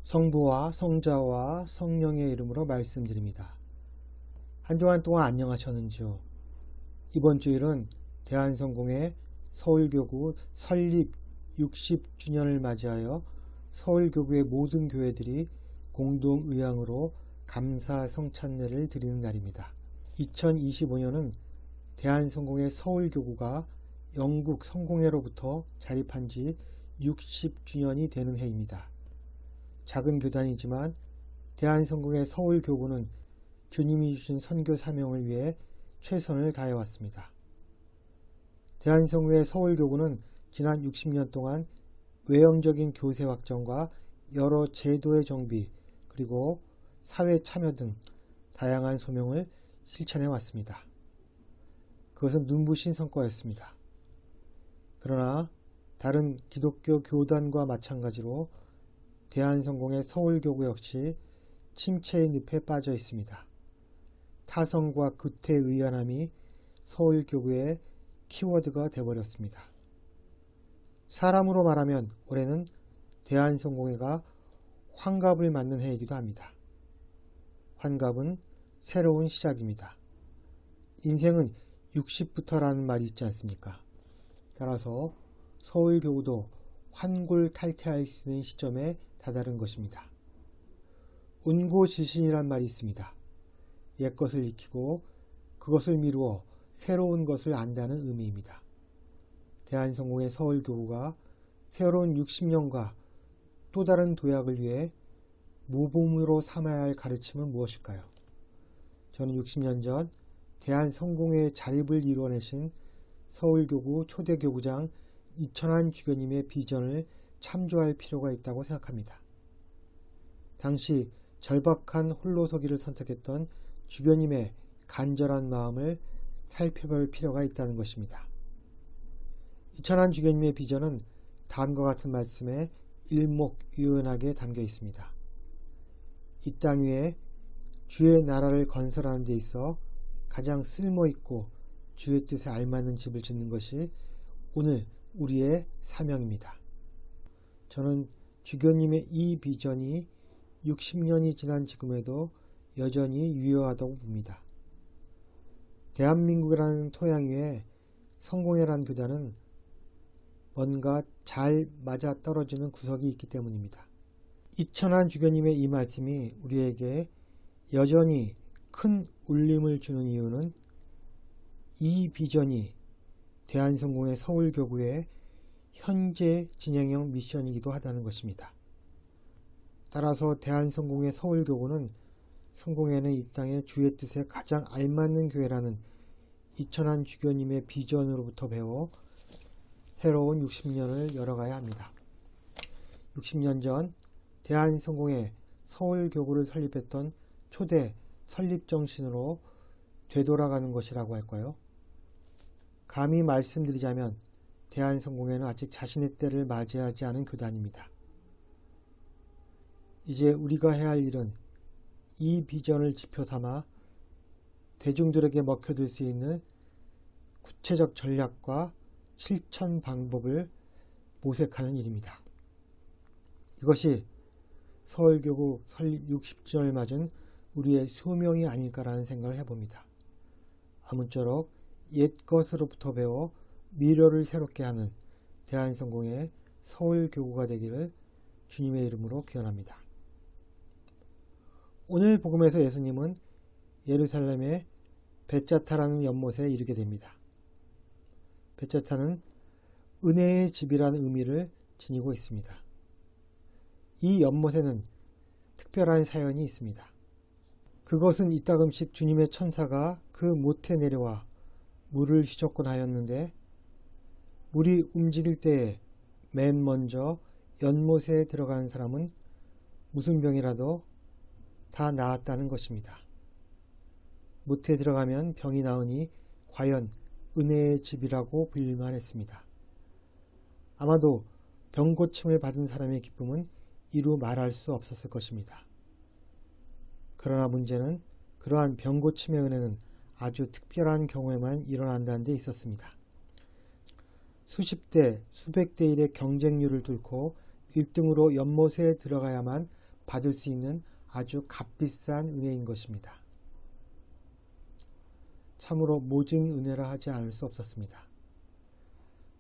성부와 성자와 성령의 이름으로 말씀드립니다. 한 주간 동안 안녕하셨는지요? 이번 주일은 대한성공회 서울교구 설립 60주년을 맞이하여 서울교구의 모든 교회들이 공동의향으로 감사 성찬례를 드리는 날입니다. 2025년은 대한성공회 서울교구가 영국 성공회로부터 자립한 지 60주년이 되는 해입니다. 작은 교단이지만 대한성공회 서울교구는 주님이 주신 선교 사명을 위해 최선을 다해왔습니다. 대한성공회 서울교구는 지난 60년 동안 외형적인 교세 확정과 여러 제도의 정비 그리고 사회 참여 등 다양한 소명을 실천해 왔습니다. 그것은 눈부신 성과였습니다. 그러나 다른 기독교 교단과 마찬가지로 대한성공회 서울교구 역시 침체의 늪에 빠져 있습니다. 타성과 구태의연함이 서울교구의 키워드가 되어버렸습니다. 사람으로 말하면 올해는 대한성공회가 환갑을 맞는 해이기도 합니다. 환갑은 새로운 시작입니다. 인생은 60부터라는 말이 있지 않습니까? 따라서 서울교구도 환골탈퇴할 수 있는 시점에 다다른 것입니다. 운고지신이란 말이 있습니다. 옛것을 익히고 그것을 미루어 새로운 것을 안다는 의미입니다. 대한성공회 서울교구가 새로운 60년과 또 다른 도약을 위해 모범으로 삼아야 할 가르침은 무엇일까요? 저는 60년 전 대한성공회의 자립을 이루어내신 서울교구 초대교구장 이천한 주교님의 비전을 참조할 필요가 있다고 생각합니다. 당시 절박한 홀로서기를 선택했던 주교님의 간절한 마음을 살펴볼 필요가 있다는 것입니다. 이천한 주교님의 비전은 다음과 같은 말씀에 일목요연하게 담겨 있습니다. 이 땅 위에 주의 나라를 건설하는 데 있어 가장 쓸모있고 주의 뜻에 알맞는 집을 짓는 것이 오늘 우리의 사명입니다. 저는 주교님의 이 비전이 60년이 지난 지금에도 여전히 유효하다고 봅니다. 대한민국이라는 토양 위에 성공회라는 교단은 뭔가 잘 맞아떨어지는 구석이 있기 때문입니다. 이천한 주교님의 이 말씀이 우리에게 여전히 큰 울림을 주는 이유는 이 비전이 대한성공회 서울교구의 현재 진행형 미션이기도 하다는 것입니다. 따라서 대한성공회 서울교구는 성공회는 이 땅의 주의 뜻에 가장 알맞는 교회라는 이천한 주교님의 비전으로부터 배워 새로운 60년을 열어가야 합니다. 60년 전 대한성공회 서울교구를 설립했던 초대 설립정신으로 되돌아가는 것이라고 할까요? 감히 말씀드리자면 대한성공회는 아직 자신의 때를 맞이하지 않은 교단입니다. 이제 우리가 해야 할 일은 이 비전을 지표 삼아 대중들에게 먹혀들 수 있는 구체적 전략과 실천 방법을 모색하는 일입니다. 이것이 서울교구 설립 60주년을 맞은 우리의 소명이 아닐까라는 생각을 해봅니다. 아무쪼록 옛것으로부터 배워 미래를 새롭게 하는 대한성공회 서울교구가 되기를 주님의 이름으로 기원합니다. 오늘 복음에서 예수님은 예루살렘의 벳자타라는 연못에 이르게 됩니다. 벳자타는 은혜의 집이라는 의미를 지니고 있습니다. 이 연못에는 특별한 사연이 있습니다. 그것은 이따금씩 주님의 천사가 그 못에 내려와 물을 휘젓곤 하였는데 물이 움직일 때에 맨 먼저 연못에 들어가는 사람은 무슨 병이라도 다 나았다는 것입니다. 못에 들어가면 병이 나으니 과연 은혜의 집이라고 불릴만 했습니다. 아마도 병고침을 받은 사람의 기쁨은 이루 말할 수 없었을 것입니다. 그러나 문제는 그러한 병고침의 은혜는 아주 특별한 경우에만 일어난다는 데 있었습니다. 수십 대, 수백 대 1의 경쟁률을 뚫고 1등으로 연못에 들어가야만 받을 수 있는 아주 값비싼 은혜인 것입니다. 참으로 모진 은혜라 하지 않을 수 없었습니다.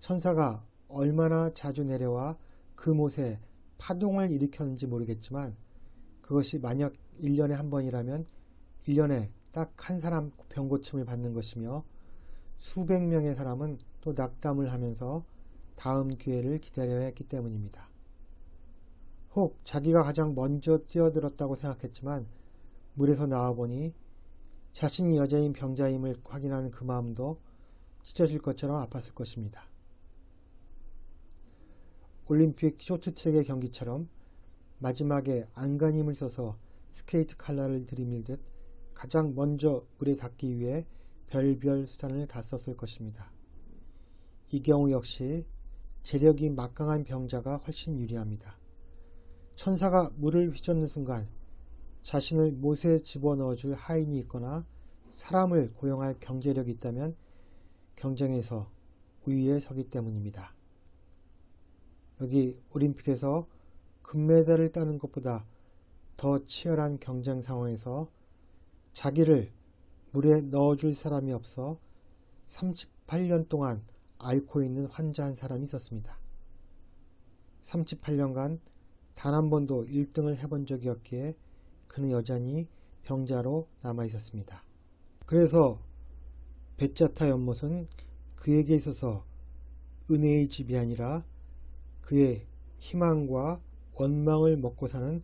천사가 얼마나 자주 내려와 그 못에 파동을 일으켰는지 모르겠지만 그것이 만약 1년에 한 번이라면 1년에 딱 한 사람 병고침을 받는 것이며 수백 명의 사람은 또 낙담을 하면서 다음 기회를 기다려야 했기 때문입니다. 혹 자기가 가장 먼저 뛰어들었다고 생각했지만 물에서 나와보니 자신이 여자인 병자임을 확인하는 그 마음도 찢어질 것처럼 아팠을 것입니다. 올림픽 쇼트트랙의 경기처럼 마지막에 안간힘을 써서 스케이트 칼날을 들이밀듯 가장 먼저 물에 닿기 위해 별별 수단을 다 썼을 것입니다. 이 경우 역시 재력이 막강한 병자가 훨씬 유리합니다. 천사가 물을 휘젓는 순간 자신을 못에 집어넣어줄 하인이 있거나 사람을 고용할 경제력이 있다면 경쟁에서 우위에 서기 때문입니다. 여기 올림픽에서 금메달을 따는 것보다 더 치열한 경쟁 상황에서 자기를 물에 넣어줄 사람이 없어 38년 동안 앓고 있는 환자 한 사람이 있었습니다. 38년간 단 한 번도 1등을 해본 적이 없기에 그는 여전히 병자로 남아 있었습니다. 그래서 벳자타 연못은 그에게 있어서 은혜의 집이 아니라 그의 희망과 원망을 먹고 사는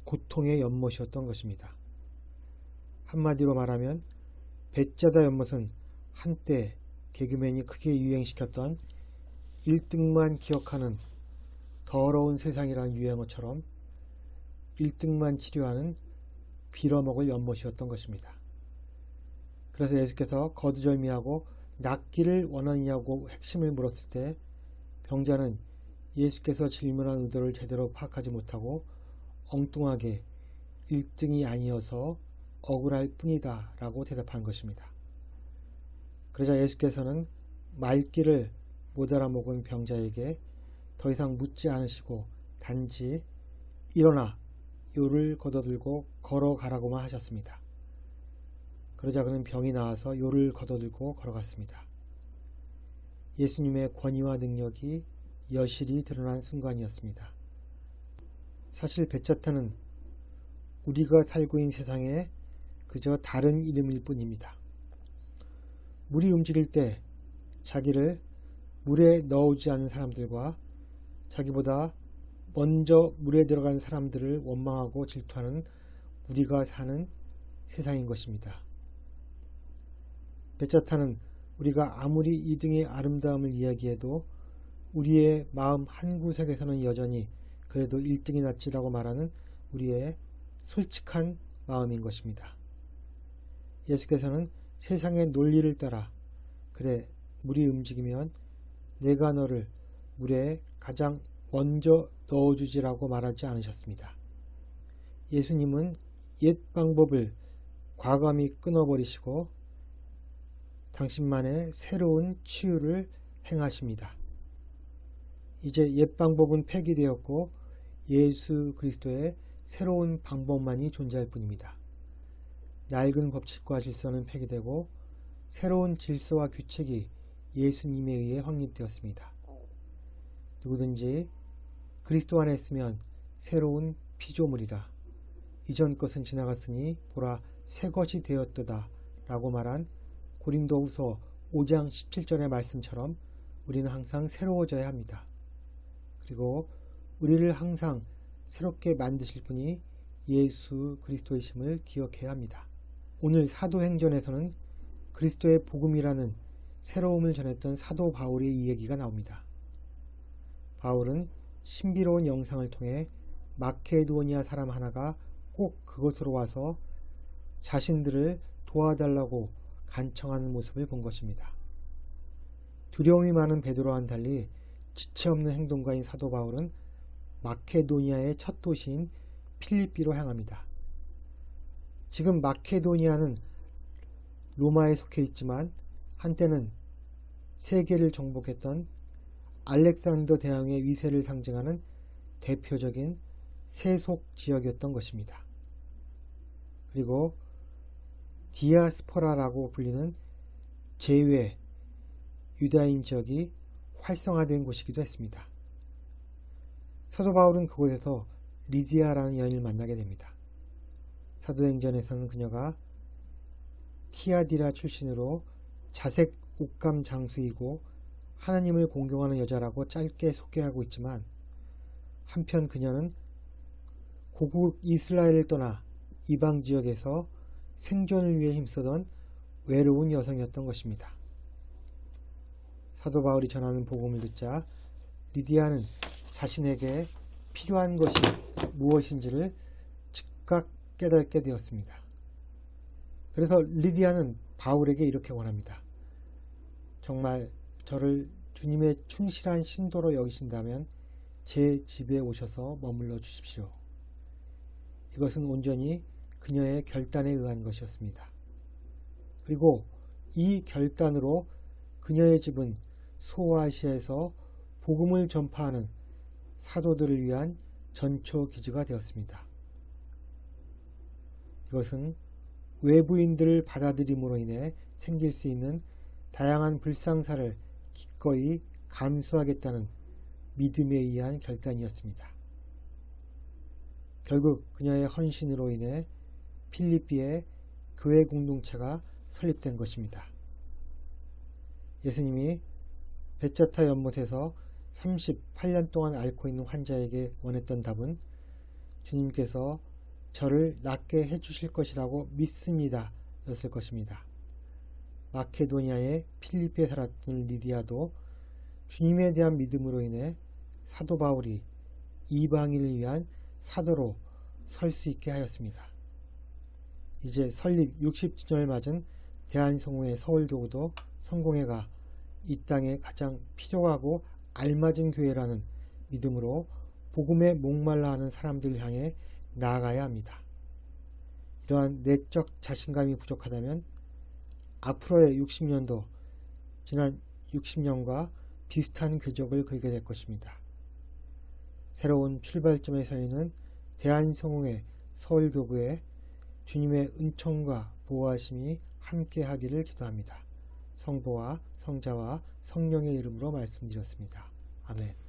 고통의 연못이었던 것입니다. 한마디로 말하면 벳자다 연못은 한때 개그맨이 크게 유행시켰던 1등만 기억하는 더러운 세상이라는 유행어처럼 1등만 치료하는 빌어먹을 연못이었던 것입니다. 그래서 예수께서 거두절미하고 낫기를 원하느냐고 핵심을 물었을 때 병자는 예수께서 질문한 의도를 제대로 파악하지 못하고 엉뚱하게 1등이 아니어서 억울할 뿐이다 라고 대답한 것입니다. 그러자 예수께서는 말귀를 못 알아먹은 병자에게 더 이상 묻지 않으시고 단지 일어나 요를 걷어들고 걸어가라고만 하셨습니다. 그러자 그는 병이 나아서 요를 걷어들고 걸어갔습니다. 예수님의 권위와 능력이 여실히 드러난 순간이었습니다. 사실 벳자타는 우리가 살고 있는 세상에 그저 다른 이름일 뿐입니다. 물이 움직일 때 자기를 물에 넣어오지 않은 사람들과 자기보다 먼저 물에 들어간 사람들을 원망하고 질투하는 우리가 사는 세상인 것입니다. 벳자타는 우리가 아무리 이 등의 아름다움을 이야기해도 우리의 마음 한구석에서는 여전히 그래도 1등이 낫지라고 말하는 우리의 솔직한 마음인 것입니다. 예수께서는 세상의 논리를 따라 그래 물이 움직이면 내가 너를 물에 가장 먼저 넣어주지라고 말하지 않으셨습니다. 예수님은 옛 방법을 과감히 끊어버리시고 당신만의 새로운 치유를 행하십니다. 이제 옛 방법은 폐기되었고 예수 그리스도의 새로운 방법만이 존재할 뿐입니다. 낡은 법칙과 질서는 폐기되고 새로운 질서와 규칙이 예수님에 의해 확립되었습니다. 누구든지 그리스도 안에 있으면 새로운 피조물이라 이전 것은 지나갔으니 보라 새 것이 되었도다 라고 말한 고린도후서 5장 17절의 말씀처럼 우리는 항상 새로워져야 합니다. 그리고 우리를 항상 새롭게 만드실 분이 예수 그리스도이심을 기억해야 합니다. 오늘 사도행전에서는 그리스도의 복음이라는 새로움을 전했던 사도 바울의 이 얘기가 나옵니다. 바울은 신비로운 영상을 통해 마케도니아 사람 하나가 꼭 그곳으로 와서 자신들을 도와달라고 간청하는 모습을 본 것입니다. 두려움이 많은 베드로와는 달리 지체 없는 행동가인 사도 바울은 마케도니아의 첫 도시인 필리삐로 향합니다. 지금 마케도니아는 로마에 속해 있지만 한때는 세계를 정복했던 알렉산더 대왕의 위세를 상징하는 대표적인 세속 지역이었던 것입니다. 그리고 디아스포라라고 불리는 제외 유다인 지역이 활성화된 곳이기도 했습니다. 사도 바울은 그곳에서 리디아라는 여인을 만나게 됩니다. 사도행전에서는 그녀가 티아디라 출신으로 자색 옷감 장수이고 하나님을 공경하는 여자라고 짧게 소개하고 있지만, 한편 그녀는 고국 이스라엘을 떠나 이방 지역에서 생존을 위해 힘쓰던 외로운 여성이었던 것입니다. 사도 바울이 전하는 복음을 듣자 리디아는 자신에게 필요한 것이 무엇인지를 즉각 깨닫게 되었습니다. 그래서 리디아는 바울에게 이렇게 원합니다. 정말 저를 주님의 충실한 신도로 여기신다면 제 집에 오셔서 머물러 주십시오. 이것은 온전히 그녀의 결단에 의한 것이었습니다. 그리고 이 결단으로 그녀의 집은 소아시아에서 복음을 전파하는 사도들을 위한 전초 기지가 되었습니다. 이것은 외부인들을 받아들임으로 인해 생길 수 있는 다양한 불상사를 기꺼이 감수하겠다는 믿음에 의한 결단이었습니다. 결국 그녀의 헌신으로 인해 필리피의 교회 공동체가 설립된 것입니다. 예수님이 베자타 연못에서 38년 동안 앓고 있는 환자에게 원했던 답은 주님께서 저를 낫게 해주실 것이라고 믿습니다 였을 것입니다. 마케도니아의 필리피에 살았던 리디아도 주님에 대한 믿음으로 인해 사도 바울이 이방인을 위한 사도로 설 수 있게 하였습니다. 이제 설립 60주년을 맞은 대한성공회 서울교구도 성공회가 이 땅에 가장 필요하고 알맞은 교회라는 믿음으로 복음에 목말라 하는 사람들을 향해 나아가야 합니다. 이러한 내적 자신감이 부족하다면 앞으로의 60년도 지난 60년과 비슷한 궤적을 그리게 될 것입니다. 새로운 출발점에 서 있는 대한성공회 서울교구에 주님의 은총과 보호하심이 함께 하기를 기도합니다. 성부와 성자와 성령의 이름으로 말씀드렸습니다. 아멘.